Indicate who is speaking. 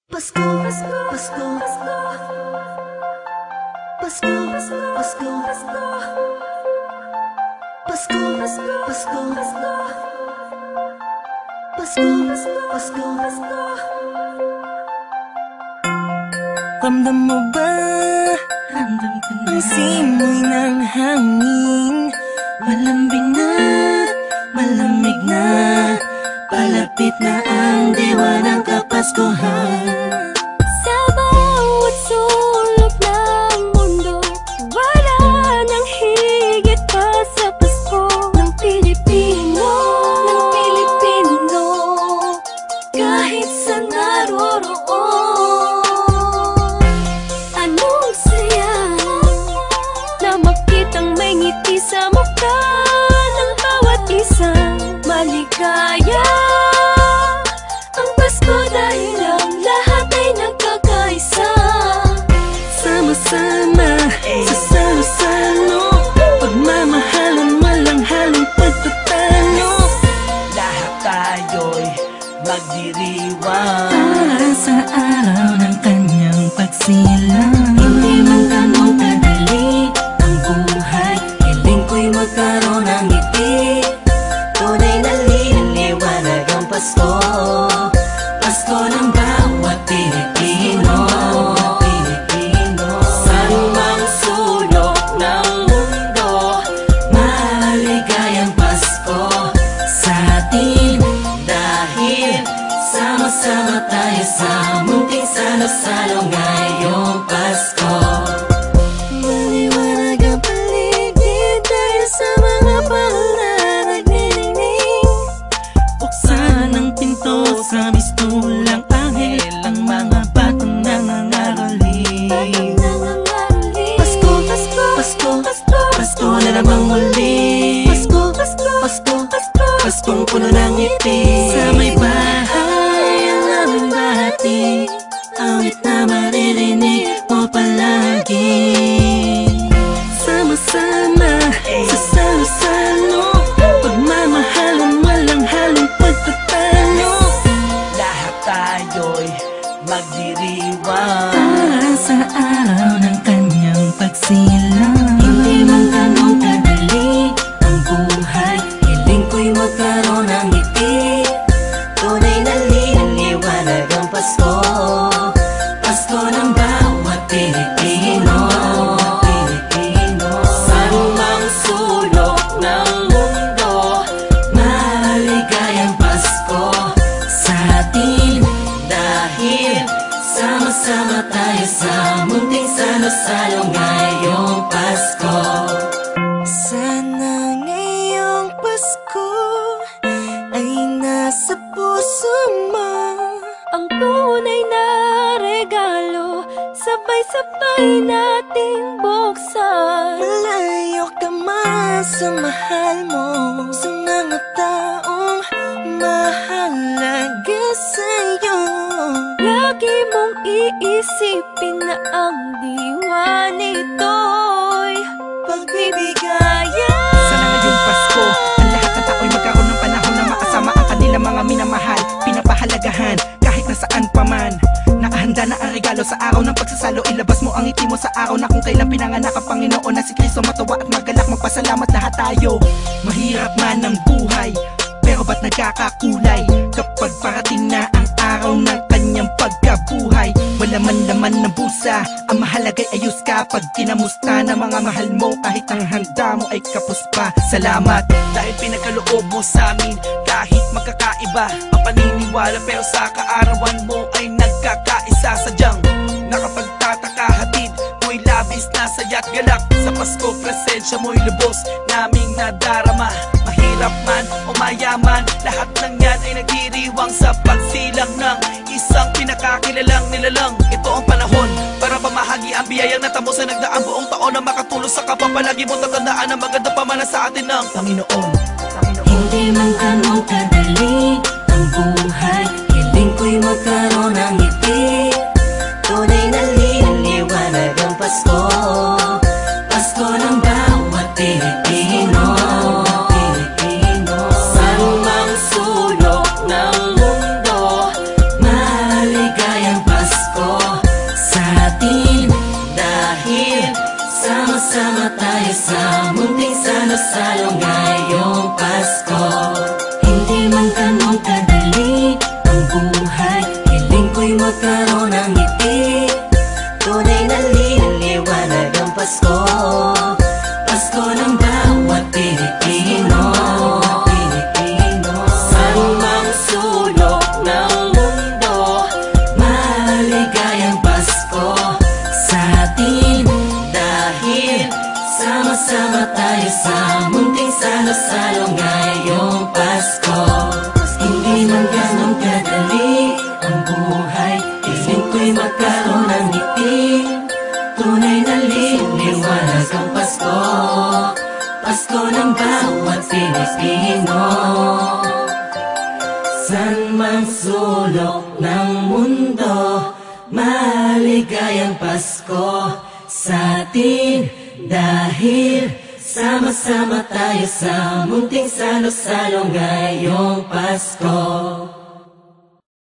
Speaker 1: Pasko, Pasko, Pasko, Pasko, Pasko, Pasko, Pasko, Pasko, Pasko, Pasko, Pasko, Pasko, Pasko.
Speaker 2: Ramdam mo ba? Ramdam ko na ang simoy ng hangin. Malambing na, malamig na, palapit na ang diwa ng Kapaskuhan.
Speaker 3: Sa bawat sulok ng mundo, wala nang higit pa sa Pasko ng Pilipino, ng Pilipino, kahit sa naroroon. Anong saya na makitang may ngiti sa mukha ng bawat isang maligaya. Ang Pasko dahil ang lahat ay nagkakaisa.
Speaker 2: Sama-sama sa salo-salo, pagmamahalan walang halong pagtatalo.
Speaker 4: Lahat tayo'y magdiriwang
Speaker 2: Para sa araw ng kanyang pagsilang.
Speaker 3: Hindi man ganun kadali ang buhay, hiling ko'y magkaroon ng ngiti.
Speaker 4: Tunay na liwanag ang Pasko, Pasko ng bawat Pilipino. Saan mang sulok ng mundo, maligayang Pasko sa atin. Dahil sama-sama tayo sa munting salo-salo ngayong Pasko.
Speaker 2: Maliwanag ang paligid dahil sa mga pangararagnining. Buksan ang pinto sa mistulang anghel, ang mga batang nangangaroling.
Speaker 3: Pasko, Pasko, Pasko, Pasko,
Speaker 2: Pasko na namang muli.
Speaker 3: Pasko, Pasko, Pasko, Pasko,
Speaker 2: Paskong puno ng ngiti. Sa may bahay ang aming bati, awit na maririnig mo palagi. Sama-sama sa salo-salo, pagmamahalan walang halong pagtatalo.
Speaker 4: Lahat tayo'y magdiriwang
Speaker 2: Para sa araw ng kanyang pagsilang.
Speaker 3: Hindi man ganun kadali ang buhay, hiling ko'y magkaroon ng ngiti.
Speaker 4: Tunay na liwanag ang Pasko, Pasko ng bawat Pilipino. Saan mang sulok ng mundo, maligayang Pasko sa atin. Dahil sama-sama tayo sa munting salo-salo ngayong Pasko.
Speaker 2: Sana ngayong Pasko ay nasa puso mo
Speaker 3: Ang tunay na regalo, sabay-sabay nating buksan.
Speaker 2: Malayo ka man sa mahal mo, sa mga taong mahalaga sa'yo.
Speaker 3: Lagi mong iisipin na ang diwa nito'y pagbibigayan.
Speaker 5: Sana ngayong Pasko, ang lahat ng tao'y magkaroon ng panahon na makasama ang kanilang mga minamahal, pinapahalagahan kahit nasaan pa man. Nakahanda na ang regalo sa araw ng pagsasalo, ilabas mo ang ngiti mo sa araw na kung kailan pinanganak ang Panginoon na si Kristo. Matuwa at magalak, magpasalamat lahat tayo. Mahirap man ang buhay, pero ba't nagkakakulay kapag parating na ang araw ng kanyang pagkabuhay? Wala man laman ng busa, ang mahalaga'y ayos ka. Pag kinamusta na mga mahal mo, kahit ang handa mo ay kapos pa. Salamat dahil pinagkaloob mo sa amin, kahit magkakaiba ang paniniwala, pero sa kaarawan mo ay nagkakaisa. Sadyang nakapagtataka, hatid mo'y labis na saya't galak. Sa Pasko, presensya mo'y lubos naming nadarama. Mahirap man o mayaman, lahat ng yan ay nagdiriwang sa pagsilang ng isang pinakakilalang nilalang. Ito ang panahon para pamahagi ang biyayang natamo sa nagdaang buong taon, na makatulong sa kapwa. Palagi mo tatandaan ang maganda pamana sa atin ng Panginoon.
Speaker 3: Hindi man ganun kadali ang buhay, hiling ko'y magkaroon ng ngiti.
Speaker 4: Tunay na liwanag ang Pasko, Pasko ng bawat Pilipino. Saan mang sulok ng mundo, maligayang Pasko.
Speaker 3: Sama-sama tayo sa munting salo-salo ngayong Pasko. Hindi man ganun kadali ang buhay, hiling ko'y magkaroon ng ngiti. Tunay na liliwanag ang Pasko, Pasko ng bawat Pilipino.
Speaker 4: Saan mang sulok ng mundo,
Speaker 3: Maligayang Pasko sa atin, dahil sama-sama tayo sa munting salo-salo ngayong Pasko. Hindi man ganun kadali ang buhay, hiling ko'y magkaroon ng ngiti. Tunay na liliwanag ang Pasko, Pasko ng bawat Pilipino. San mang sulok ng mundo, maligayang Pasko sa atin, dahil sama-sama tayo sa munting salo-salo ngayong Pasko.